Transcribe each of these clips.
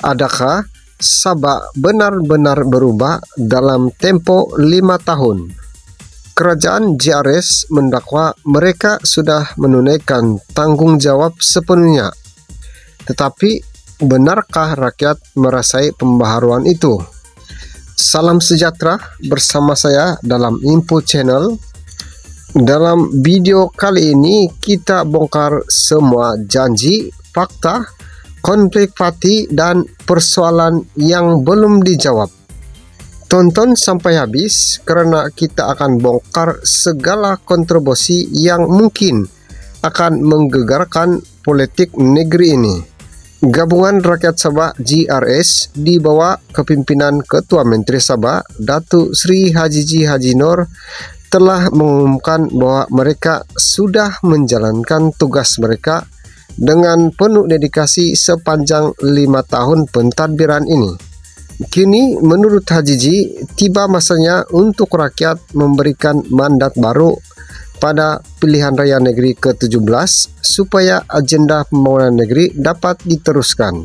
Adakah Sabah benar-benar berubah dalam tempo 5 tahun? Kerajaan JRS mendakwa mereka sudah menunaikan tanggung jawab sepenuhnya. Tetapi, benarkah rakyat merasai pembaharuan itu? Salam sejahtera, bersama saya dalam Info Channel. Dalam video kali ini kita bongkar semua janji, fakta, konflik parti dan persoalan yang belum dijawab. Tonton sampai habis karena kita akan bongkar segala kontroversi yang mungkin akan menggegarkan politik negeri ini. Gabungan Rakyat Sabah JRS di bawah kepimpinan Ketua Menteri Sabah Datuk Sri Hajiji Haji Noor telah mengumumkan bahwa mereka sudah menjalankan tugas mereka dengan penuh dedikasi sepanjang 5 tahun pentadbiran ini. Kini menurut Hajiji, tiba masanya untuk rakyat memberikan mandat baru pada pilihan raya negeri ke-17 supaya agenda pembangunan negeri dapat diteruskan.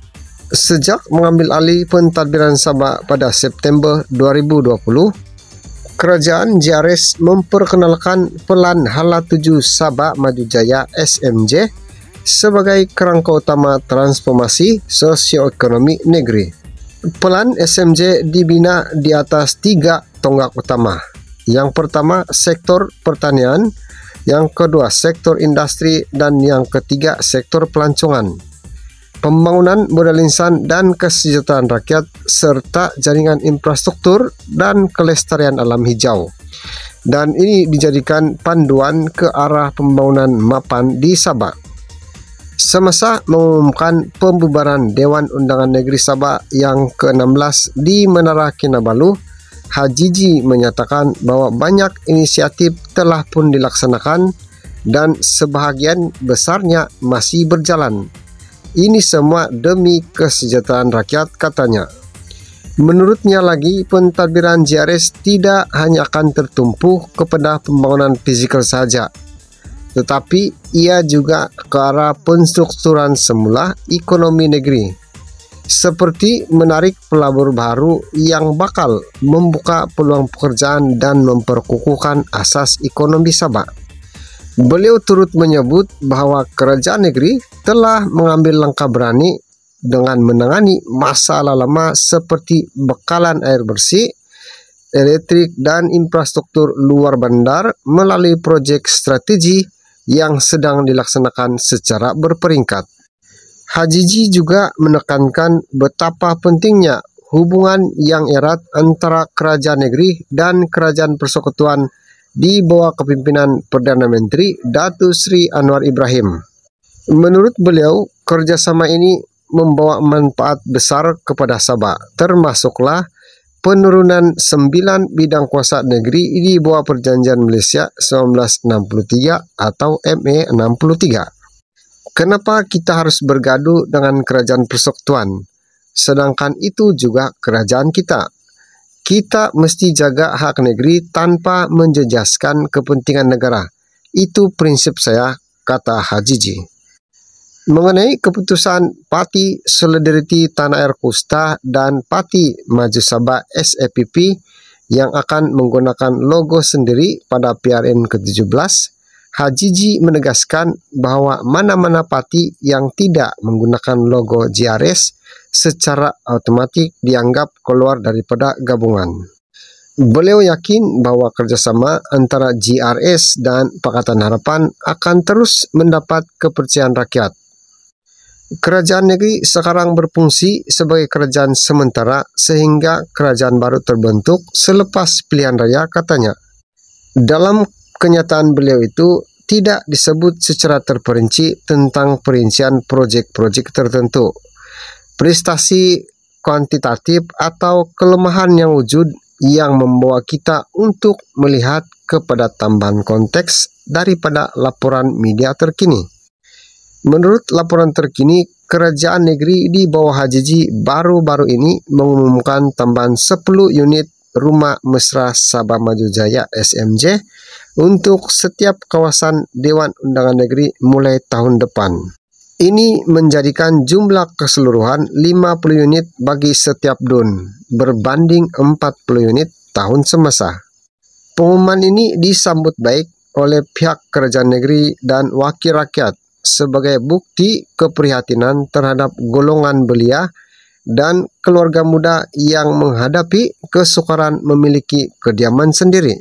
Sejak mengambil alih pentadbiran Sabah pada September 2020, Kerajaan JRS memperkenalkan Pelan Hala 7 Sabah Maju Jaya SMJ sebagai kerangka utama transformasi sosioekonomi negeri. Pelan SMJ dibina di atas 3 tonggak utama. Yang pertama, sektor pertanian, yang kedua, sektor industri, dan yang ketiga, sektor pelancongan. Pembangunan modal insan dan kesejahteraan rakyat, serta jaringan infrastruktur dan kelestarian alam hijau. Dan ini dijadikan panduan ke arah pembangunan mapan di Sabah. Semasa mengumumkan pembubaran Dewan Undangan Negeri Sabah yang ke-16 di Menara Kinabalu, Hajiji menyatakan bahwa banyak inisiatif telah pun dilaksanakan dan sebahagian besarnya masih berjalan. Ini semua demi kesejahteraan rakyat, katanya. Menurutnya lagi, pentadbiran JRS tidak hanya akan tertumpu kepada pembangunan fisikal saja, tetapi ia juga ke arah penstrukturan semula ekonomi negeri, seperti menarik pelabur baru yang bakal membuka peluang pekerjaan dan memperkukuhkan asas ekonomi Sabah. Beliau turut menyebut bahwa kerajaan negeri telah mengambil langkah berani dengan menangani masalah lama seperti bekalan air bersih, elektrik, dan infrastruktur luar bandar melalui proyek strategi yang sedang dilaksanakan secara berperingkat. Hajiji juga menekankan betapa pentingnya hubungan yang erat antara kerajaan negeri dan kerajaan persekutuan di bawah kepimpinan Perdana Menteri Datuk Sri Anwar Ibrahim. Menurut beliau, kerjasama ini membawa manfaat besar kepada Sabah, termasuklah penurunan 9 bidang kuasa negeri di bawah Perjanjian Malaysia 1963 atau ME 63. Kenapa kita harus bergaduh dengan kerajaan persekutuan? Sedangkan itu juga kerajaan kita. Kita mesti jaga hak negeri tanpa menjejaskan kepentingan negara. Itu prinsip saya, kata Hajiji. Mengenai keputusan Parti Solidariti Tanah Air Kusta dan Parti Maju Sabah SAPP yang akan menggunakan logo sendiri pada PRN ke-17, Hajiji menegaskan bahwa mana-mana parti yang tidak menggunakan logo JRS secara otomatis dianggap keluar daripada gabungan. Beliau yakin bahwa kerjasama antara JRS dan Pakatan Harapan akan terus mendapat kepercayaan rakyat. Kerajaan negeri sekarang berfungsi sebagai kerajaan sementara sehingga kerajaan baru terbentuk selepas pilihan raya, katanya. Dalam kenyataan beliau itu tidak disebut secara terperinci tentang perincian proyek-proyek tertentu, prestasi kuantitatif atau kelemahan yang wujud yang membawa kita untuk melihat kepada tambahan konteks daripada laporan media terkini. Menurut laporan terkini, kerajaan negeri di bawah Hajiji baru-baru ini mengumumkan tambahan 10 unit rumah mesra Sabah Maju Jaya SMJ untuk setiap kawasan Dewan Undangan Negeri mulai tahun depan. Ini menjadikan jumlah keseluruhan 50 unit bagi setiap DUN berbanding 40 unit tahun semasa. Pengumuman ini disambut baik oleh pihak kerajaan negeri dan wakil rakyat sebagai bukti keprihatinan terhadap golongan belia dan keluarga muda yang menghadapi kesukaran memiliki kediaman sendiri.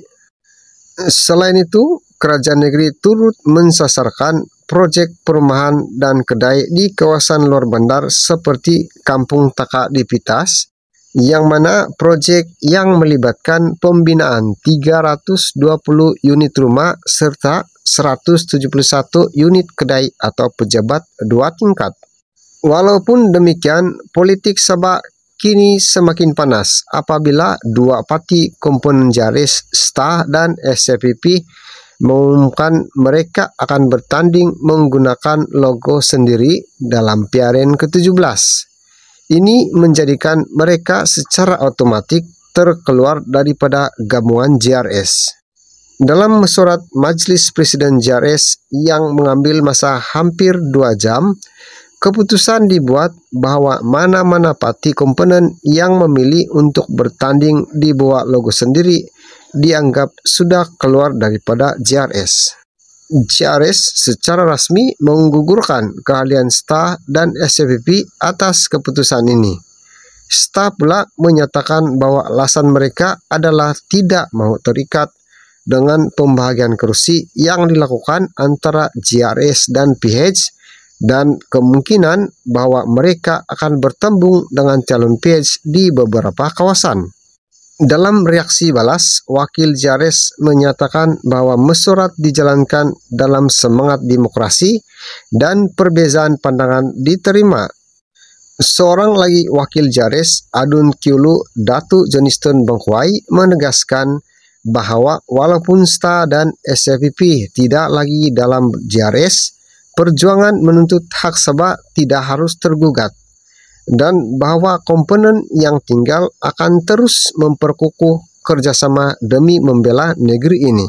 Selain itu, kerajaan negeri turut mensasarkan proyek perumahan dan kedai di kawasan luar bandar seperti Kampung Taka di Pitas, yang mana proyek yang melibatkan pembinaan 320 unit rumah serta 171 unit kedai atau pejabat 2 tingkat. Walaupun demikian, politik Sabah kini semakin panas apabila dua parti komponen JRS, STA dan SCPP mengumumkan mereka akan bertanding menggunakan logo sendiri dalam PRN ke-17. Ini menjadikan mereka secara otomatis terkeluar daripada gabungan JRS. Dalam mesyuarat Majelis Presiden JRS yang mengambil masa hampir 2 jam, keputusan dibuat bahwa mana-mana parti komponen yang memilih untuk bertanding di bawah logo sendiri dianggap sudah keluar daripada JRS. JRS secara rasmi menggugurkan keahlian STA dan SCPP atas keputusan ini. STA pula menyatakan bahwa alasan mereka adalah tidak mau terikat dengan pembahagian kursi yang dilakukan antara JRS dan PH dan kemungkinan bahwa mereka akan bertembung dengan calon PH di beberapa kawasan. Dalam reaksi balas, wakil JRS menyatakan bahwa mesyuarat dijalankan dalam semangat demokrasi dan perbezaan pandangan diterima. Seorang lagi wakil JRS, Adun Kiulu Datu Johnston Bengkuai, menegaskan bahwa walaupun STA dan SCPP tidak lagi dalam JRS, perjuangan menuntut hak Sabah tidak harus tergugat, dan bahwa komponen yang tinggal akan terus memperkukuh kerjasama demi membela negeri ini.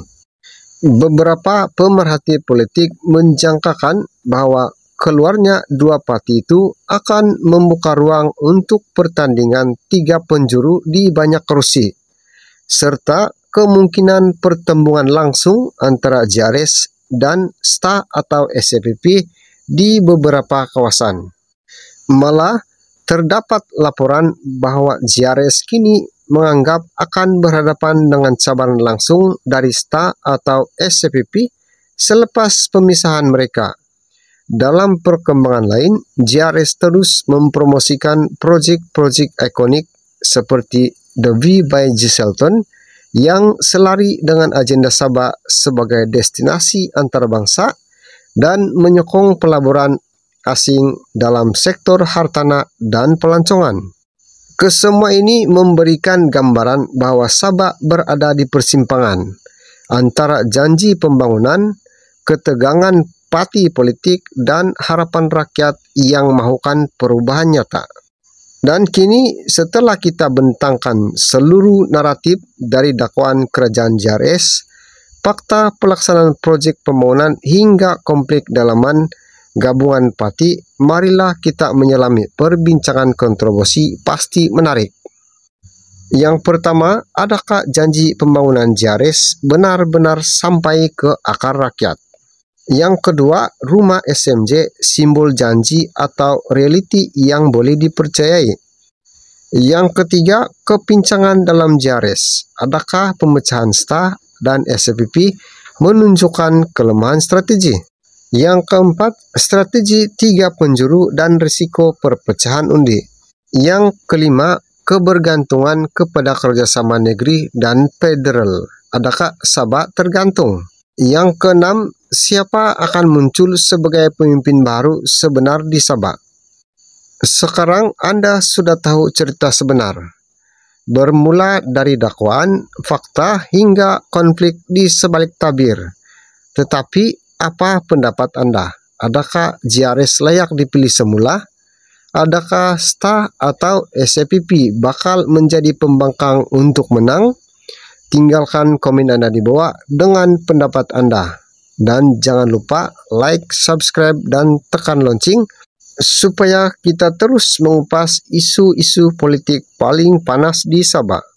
Beberapa pemerhati politik menjangkakan bahwa keluarnya dua parti itu akan membuka ruang untuk pertandingan 3 penjuru di banyak kursi, serta kemungkinan pertembungan langsung antara JRS dan STA atau SCPP di beberapa kawasan. Malah, terdapat laporan bahwa JRS kini menganggap akan berhadapan dengan cabaran langsung dari STA atau SCPP selepas pemisahan mereka. Dalam perkembangan lain, JRS terus mempromosikan proyek-proyek ikonik seperti The V by Giselton yang selari dengan agenda Sabah sebagai destinasi antarabangsa dan menyokong pelaburan asing dalam sektor hartanah dan pelancongan. Kesemua ini memberikan gambaran bahwa Sabah berada di persimpangan antara janji pembangunan, ketegangan parti politik, dan harapan rakyat yang mahukan perubahan nyata. Dan kini setelah kita bentangkan seluruh naratif dari dakwaan kerajaan JRS, fakta pelaksanaan proyek pembangunan hingga konflik dalaman gabungan parti, marilah kita menyelami perbincangan kontroversi pasti menarik. Yang pertama, adakah janji pembangunan JRS benar-benar sampai ke akar rakyat? Yang kedua, rumah SMJ simbol janji atau realiti yang boleh dipercayai? Yang ketiga, kepincangan dalam JRS. Adakah pemecahan STA dan SCPP menunjukkan kelemahan strategi? Yang keempat, strategi 3 penjuru dan risiko perpecahan undi. Yang kelima, kebergantungan kepada kerjasama negeri dan federal. Adakah Sabah tergantung? Yang keenam, siapa akan muncul sebagai pemimpin baru sebenar di Sabah? Sekarang Anda sudah tahu cerita sebenar, bermula dari dakwaan, fakta, hingga konflik di sebalik tabir. Tetapi, apa pendapat Anda? Adakah JRS layak dipilih semula? Adakah STA atau SCPP bakal menjadi pembangkang untuk menang? Tinggalkan komen Anda di bawah dengan pendapat Anda. Dan jangan lupa like, subscribe, dan tekan lonceng supaya kita terus mengupas isu-isu politik paling panas di Sabah.